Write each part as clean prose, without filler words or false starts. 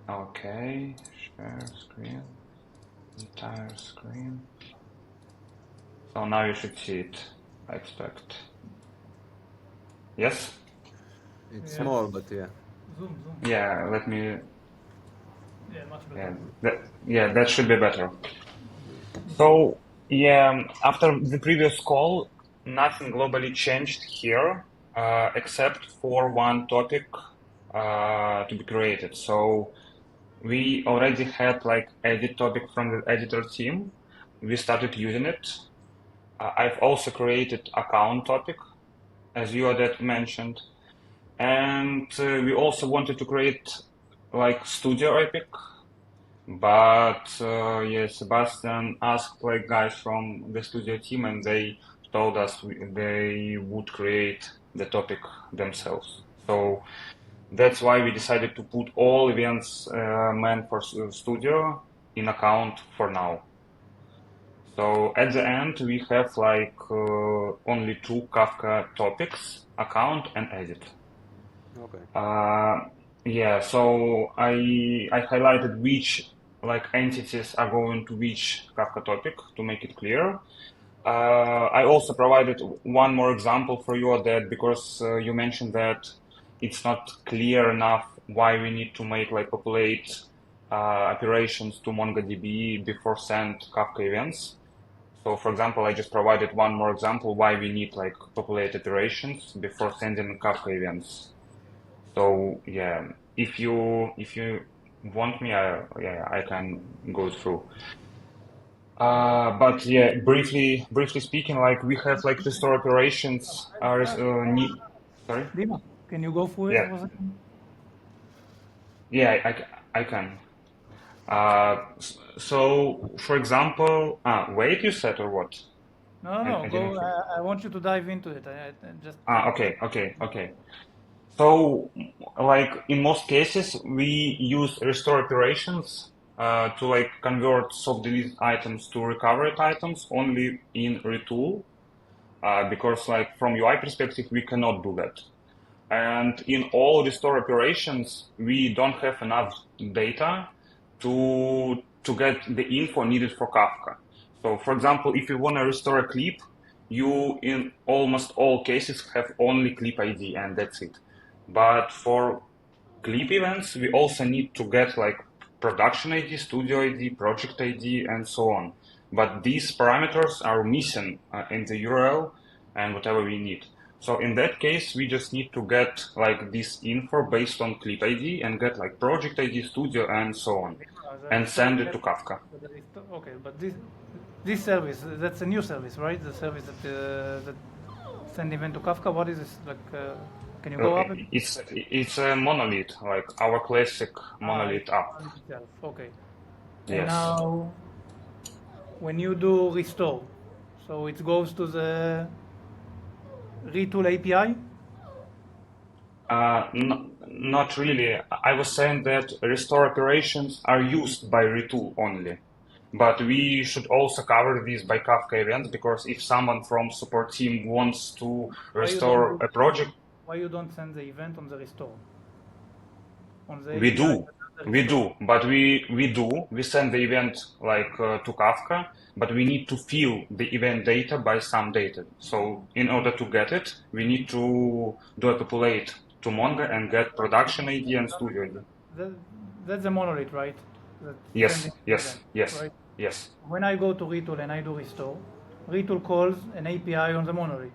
Okay, share screen, entire screen. So now you should see it, I expect. Yes? It's Yes. small, but yeah. Zoom. Yeah, let me, Yeah, much better. that should be better. So, yeah, after the previous call, nothing globally changed here, except for one topic to be created. So we already had like edit topic from the editor team. We started using it. I've also created account topic, as you had mentioned. And we also wanted to create like studio epic, but yeah, Sebastian asked like guys from the studio team, and they told us they would create the topic themselves. So that's why we decided to put all events meant for studio in account for now. So at the end, we have like only two Kafka topics, account and edit. Okay. Yeah, so I highlighted which like entities are going to which Kafka topic to make it clear. I also provided one more example for you of that because you mentioned that it's not clear enough why we need to make like populate operations to MongoDB before send Kafka events. So for example, I just provided one more example why we need like populate operations before sending Kafka events. So yeah, if you want me, I can go through. But yeah, briefly speaking, like we have like restore operations are need. Sorry. Dima, can you go through it Yeah, for a second? yeah, I can. So for example, wait, you said or what? I didn't Go. hear. I want you to dive into it. I just. Okay. So, like in most cases, we use restore operations to like convert soft delete items to recovered items only in retool, because like from UI perspective, we cannot do that. And in all restore operations, we don't have enough data to get the info needed for Kafka. So, for example, if you want to restore a clip, you in almost all cases have only clip ID and that's it. But for clip events, we also need to get like production ID, studio ID, project ID, and so on. But these parameters are missing in the URL and whatever we need. So in that case, we just need to get like this info based on clip ID and get like project ID, studio, and so on, The and restore send it to service, Kafka. okay, but this service, that's a new service, right? The service that send event to Kafka. What is this like? Can you Uh, go up a bit? it's a monolith, like our classic It's monolith app. on itself. Okay. And Yes. now, when you do restore, so it goes to the retool API. Not really. I was saying that restore operations are used by retool only. But we should also cover this by Kafka events because if someone from support team wants to Why you don't restore do? a project, Why you don't send the event on the restore on the we API? do. That does the We restore. do, but we send the event like to Kafka, but we need to fill the event data by some data. So in order to get it, we need to do a populate to Mongo and get production ID and studio ID. That, that's a monolith, right? That sending Yes, the yes, event, yes, right? yes, When I go to retool and I do restore, retool calls an API on the monolith.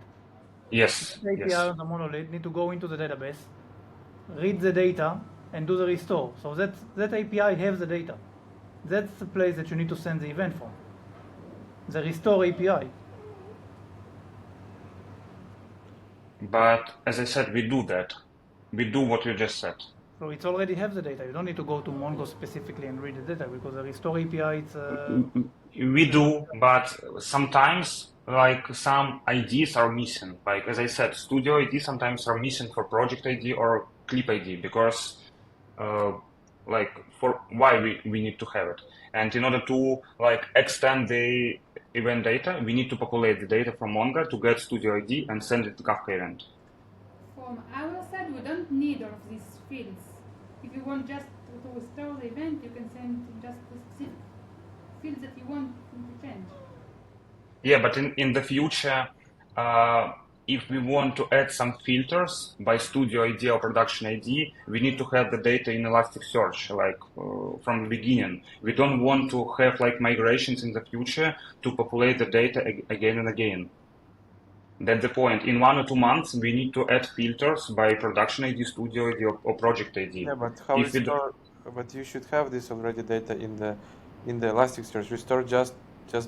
yes, That API yes. on the monolith need to go into the database, read the data, and do the restore. So that API has the data. That's the place that you need to send the event from. The restore API. But as I said, we do that. We do what you just said. So it already has the data. You don't need to go to Mongo specifically and read the data because the restore API it's We do, but sometimes like some IDs are missing. Like as I said, studio ID sometimes are missing for project ID or clip ID because uh, like for why we need to have it. And in order to like extend the event data, we need to populate the data from Mongo to get studio ID and send it to Kafka event. From our side, we don't need all of these fields. If you want just to restore the event, you can send just the specific fields that you want to change. Yeah, but in the future, if we want to add some filters by studio ID or production ID, we need to have the data in Elasticsearch, like from the beginning. We don't want to have like migrations in the future to populate the data again and again. That's the point. In 1 or 2 months, we need to add filters by production ID, studio ID, or project ID. Yeah, but how If we do, restore? But you should have this already data in the Elasticsearch. Restore just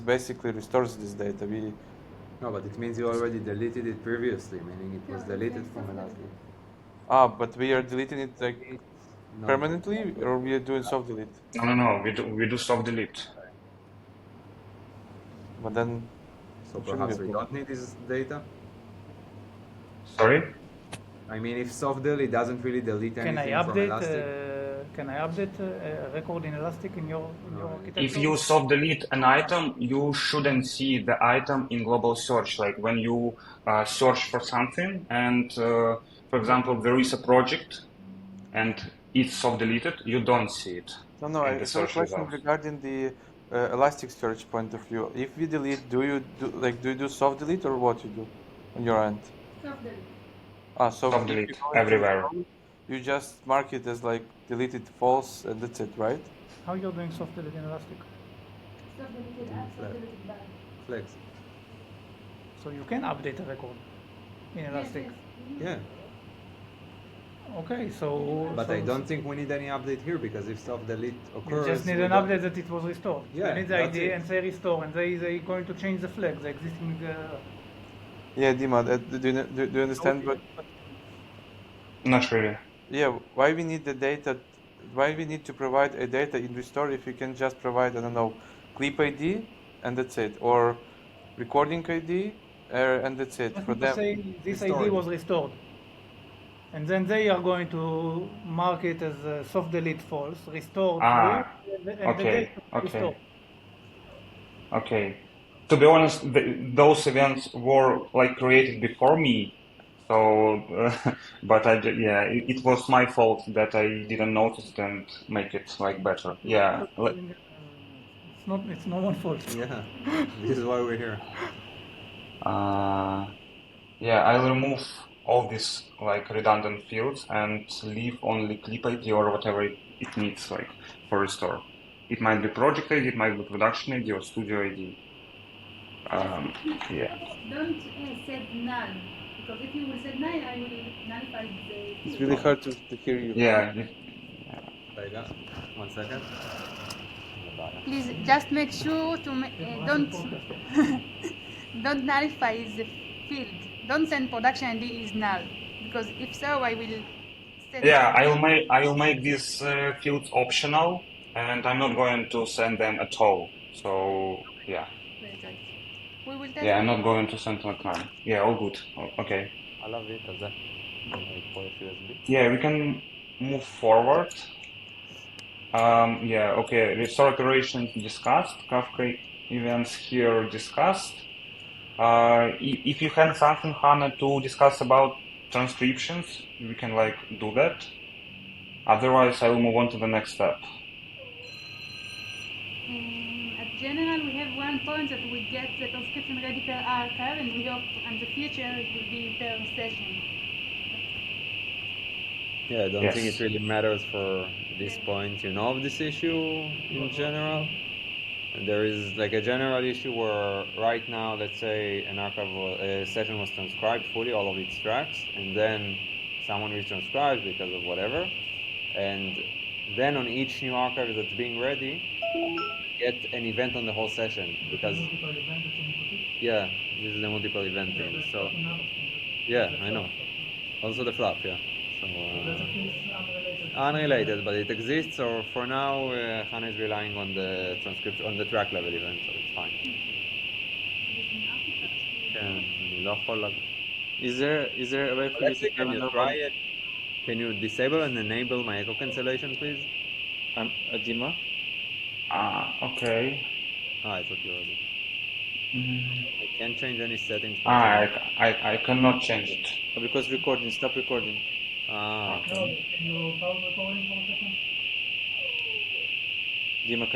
basically restores this data. No, but it means you already deleted it previously, meaning it was Yeah, deleted it's from soft Elastic. But we are deleting it like No. permanently, or we are doing soft delete. no, we do soft delete. But then So it shouldn't perhaps be a we problem. don't need this data? Sorry? I mean, if soft delete doesn't really delete Can I anything from update? Elastic, Can I update a record in Elastic in your architecture? If you soft delete an item, you shouldn't see the item in global search. Like when you search for something and, for example, there is a project and it's soft deleted, you don't see it No, in I the have a search question results. regarding the Elasticsearch point of view. If we delete, do you do soft delete or what you do on your end? Soft delete. So Soft if delete you go into everywhere. restore, you just mark it as like deleted false and that's it, right? How you're doing soft delete in Elastic? Soft deleted app, soft deleted bug. flex. So you can update a record in Elastic. Yeah, Okay, so but so I don't think we need any update here because if soft delete you occurs, just need we an don't- update that it was restored. Yeah, you need the that's ID it. and say restore, and they going to change the flag, the existing. Yeah, Dima, do you understand? But Not really. yeah, why we need the data? Why we need to provide a data in restore if you can just provide, I don't know, clip ID and that's it, or recording ID and that's it Just for need to them. say this ID Restored. was restored, and then they are going to mark it as soft delete false, restored true, and the Okay, data is restored. okay. To be honest, those events were like created before me, so but yeah, it was my fault that I didn't notice it and make it like better. Yeah, It's no one's fault. Yeah, this is why we're here. yeah, I'll remove all these like redundant fields and leave only clip ID or whatever it needs like for restore. It might be project ID, it might be production ID or studio ID. Yeah. Don't set none, because if you will set none, I will nullify the. It's really hard to hear you. Yeah. Like, 1 second. Please just make sure to don't don't nullify the field. Don't send production ID is null, because if so, I will send. Yeah, I'll make these fields optional, and I'm not going to send them at all. So yeah. We will test. Yeah, I'm not going to send like none. Yeah, all good. Okay. עליו כזה. USB. Yeah, we can move forward. Yeah, okay. Restore operations discussed. Kafka events here discussed. If you have something, Hannah, to discuss about transcriptions, we can like do that. Otherwise, I will move on to the next step. At general, we have one point that we get the transcription ready per archive, and we hope in the future it will be per session. Yeah, I don't think Yes. it really matters for this point, of this issue in general. And there is like a general issue where right now, let's say an archive a session was transcribed fully, all of its tracks, and then someone retranscribes because of whatever. And then on each new archive that's being ready, get an event on the whole session because yeah, this is the multiple event thing. So yeah, I know. Also the flap, yeah. So unrelated, but it exists. So for now, Hannah is relying on the transcription on the track level event, so it's fine. כן, אני לא יכול. Is there a way for you to Can you have try it? Can you disable and enable my echo cancellation, please? Dima? Okay. I thought you already. I can't change any settings. I cannot change it. Because recording, stop recording. Ah, No, okay. can you pause recording for a second? Dima,